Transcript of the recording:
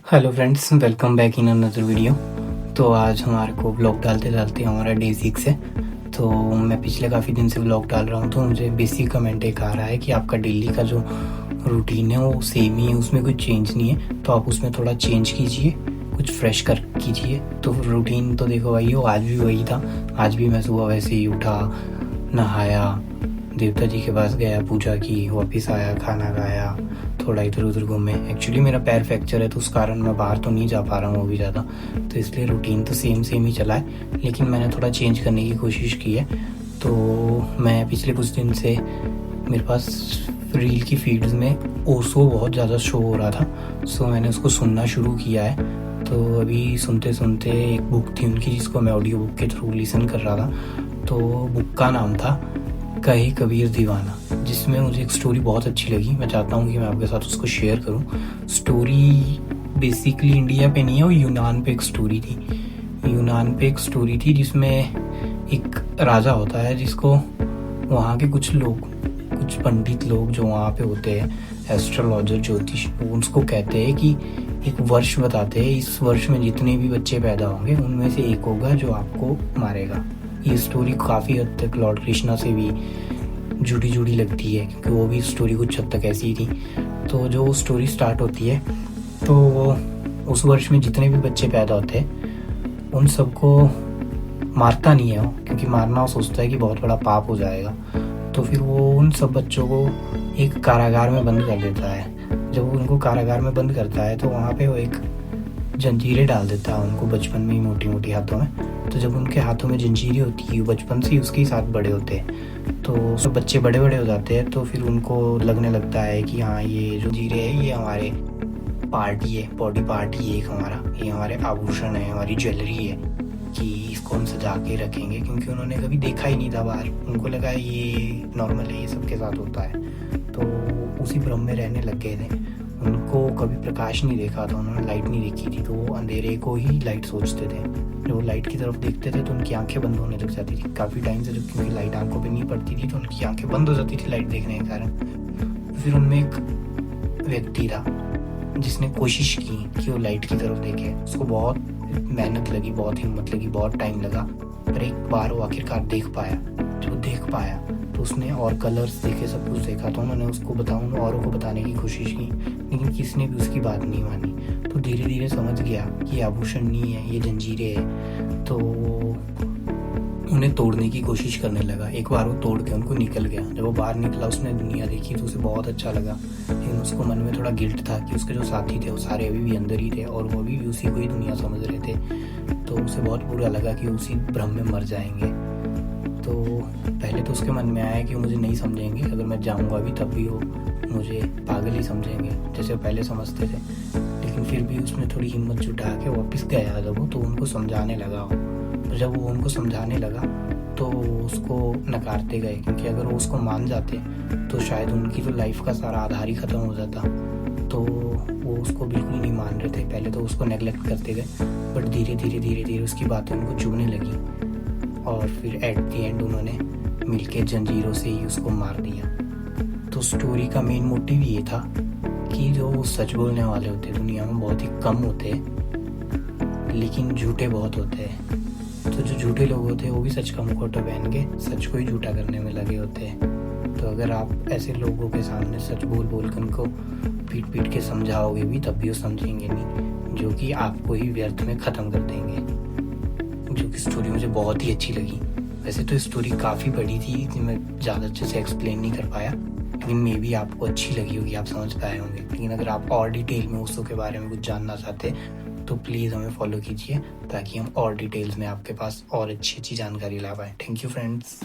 Hello friends, welcome back in another video. तो आज हमारे को व्लॉग डालते डालते हमारा डे 6 है। तो मैं पिछले काफ़ी दिन से व्लॉग डाल रहा हूँ, तो मुझे बेसिक कमेंट एक आ रहा है कि आपका डेली का जो रूटीन है वो सेम ही है, उसमें कोई चेंज नहीं है। तो आप उसमें थोड़ा चेंज कीजिए, कुछ फ्रेश कर कीजिए। तो रूटीन तो देखो भाई, वो आज भी वही था। आज भी मैं सुबह वैसे ही उठा, नहाया, देवता जी के पास गया, पूजा की, वापस आया, खाना खाया, थोड़ा इधर उधर घूमे। एक्चुअली मेरा पैर फ्रैक्चर है, तो उस कारण मैं बाहर तो नहीं जा पा रहा हूँ अभी ज़्यादा, तो इसलिए रूटीन तो सेम ही चला है, लेकिन मैंने थोड़ा चेंज करने की कोशिश की है। तो मैं पिछले कुछ दिन से मेरे पास रील की फीड्स में ओशो बहुत ज़्यादा शो हो रहा था, सो मैंने उसको सुनना शुरू किया है। तो अभी सुनते सुनते एक बुक थी उनकी, जिसको मैं ऑडियो बुक के थ्रू लिसन कर रहा था। तो बुक का नाम था कहे कबीर दीवाना, जिसमें मुझे एक स्टोरी बहुत अच्छी लगी। मैं चाहता हूँ कि मैं आपके साथ उसको शेयर करूँ। स्टोरी बेसिकली इंडिया पे नहीं है, वो यूनान पे एक स्टोरी थी। जिसमें एक राजा होता है, जिसको वहाँ के कुछ लोग, कुछ पंडित लोग जो वहाँ पे होते हैं, एस्ट्रोलॉजर, ज्योतिष, उसको कहते हैं कि एक वर्ष बताते हैं, इस वर्ष में जितने भी बच्चे पैदा होंगे उनमें से एक होगा जो आपको मारेगा। ये स्टोरी काफ़ी हद तक लॉर्ड कृष्णा से भी जुड़ी लगती है, क्योंकि वो भी स्टोरी कुछ हद तक ऐसी ही थी। तो जो स्टोरी स्टार्ट होती है, तो उस वर्ष में जितने भी बच्चे पैदा होते हैं उन सबको मारता नहीं है वो, क्योंकि मारना वो सोचता है कि बहुत बड़ा पाप हो जाएगा। तो फिर वो उन सब बच्चों को एक कारागार में बंद कर देता है। जब वो उनको कारागार में बंद करता है, तो वहाँ पे वो एक जंजीरें डाल देता है उनको बचपन में ही, मोटी मोटी हाथों में। तो जब उनके हाथों में जंजीरें होती है, बचपन से ही उसके साथ बड़े होते हैं, तो सब बच्चे बड़े बड़े हो जाते हैं। तो फिर उनको लगने लगता है कि हाँ, ये जो जंजीरें है ये हमारे पार्टी है, बॉडी पार्टी है एक हमारा, ये हमारे आभूषण है, हमारी ज्वेलरी है, कि इसको हम सजा के रखेंगे। क्योंकि उन्होंने कभी देखा ही नहीं था बाहर, उनको लगा ये नॉर्मल है, ये सबके साथ होता है। तो उसी भ्रम में रहने लग गए थे। उनको कभी प्रकाश नहीं देखा था, उन्होंने लाइट नहीं देखी थी, तो वो अंधेरे को ही लाइट सोचते थे। जब वो लाइट की तरफ देखते थे तो उनकी आंखें बंद होने लग जाती थी काफ़ी टाइम से, जब क्योंकि लाइट आंखों पे नहीं पड़ती थी तो उनकी आंखें बंद हो जाती थी लाइट देखने के कारण। फिर उनमें एक व्यक्ति था जिसने कोशिश की कि वो लाइट की तरफ देखे। उसको बहुत मेहनत लगी, बहुत हिम्मत लगी, बहुत टाइम लगा, पर एक बार वो आखिरकार देख पाया। जब वो देख पाया तो उसने और कलर्स देखे, सब कुछ देखा। तो उन्होंने उसको औरों को बताने की कोशिश की, लेकिन किसी ने भी उसकी बात नहीं मानी। तो धीरे धीरे समझ गया कि ये आभूषण नहीं है, ये जंजीरें है। तो उन्हें तोड़ने की कोशिश करने लगा। एक बार वो तोड़ के उनको निकल गया। जब वो बाहर निकला, उसने दुनिया देखी, तो उसे बहुत अच्छा लगा। लेकिन उसको मन में थोड़ा गिल्ट था कि उसके जो साथी थे वो सारे अभी भी अंदर ही थे, और वो अभी भी उसी को ही दुनिया समझ रहे थे। तो उसे बहुत बुरा लगा कि उसी भ्रम में मर जाएंगे। तो पहले तो उसके मन में आया कि मुझे नहीं समझेंगे, अगर मैं जाऊंगा अभी तब भी वो मुझे पागल ही समझेंगे, जैसे पहले समझते थे। लेकिन फिर भी उसने थोड़ी हिम्मत जुटा के वापस गया। जब वो तो उनको समझाने लगा, तो जब वो उनको समझाने लगा तो उसको नकारते गए, क्योंकि अगर वो उसको मान जाते तो शायद उनकी तो लाइफ का सारा आधार ही ख़त्म हो जाता। तो वो उसको बिल्कुल नहीं मान रहे थे। पहले तो उसको नेगलेक्ट करते गए, बट धीरे धीरे उसकी बातें उनको चुभने लगी, और फिर एट द एंड उन्होंने मिलके जंजीरों से ही उसको मार दिया। तो स्टोरी का मेन मोटिव ये था कि जो सच बोलने वाले होते हैं दुनिया में बहुत ही कम होते हैं, लेकिन झूठे बहुत होते हैं। तो जो झूठे लोग होते हैं वो भी सच का मुखौटा पहन के सच को ही झूठा करने में लगे होते हैं। तो अगर आप ऐसे लोगों के सामने सच बोल कर उनको पीट के समझाओगे भी, तब भी वो समझेंगे नहीं, जो कि आपको ही व्यर्थ में ख़त्म कर देंगे। जो कि स्टोरी मुझे बहुत ही अच्छी लगी। वैसे तो स्टोरी काफ़ी बड़ी थी, मैं ज़्यादा अच्छे से एक्सप्लेन नहीं कर पाया, लेकिन मे बी आपको अच्छी लगी होगी, आप समझ पाए होंगे। लेकिन अगर आप और डिटेल में उसके बारे में कुछ जानना चाहते हैं तो प्लीज़ हमें फॉलो कीजिए, ताकि हम और डिटेल्स में आपके पास और अच्छी जानकारी ला पाएँ। Thank you friends.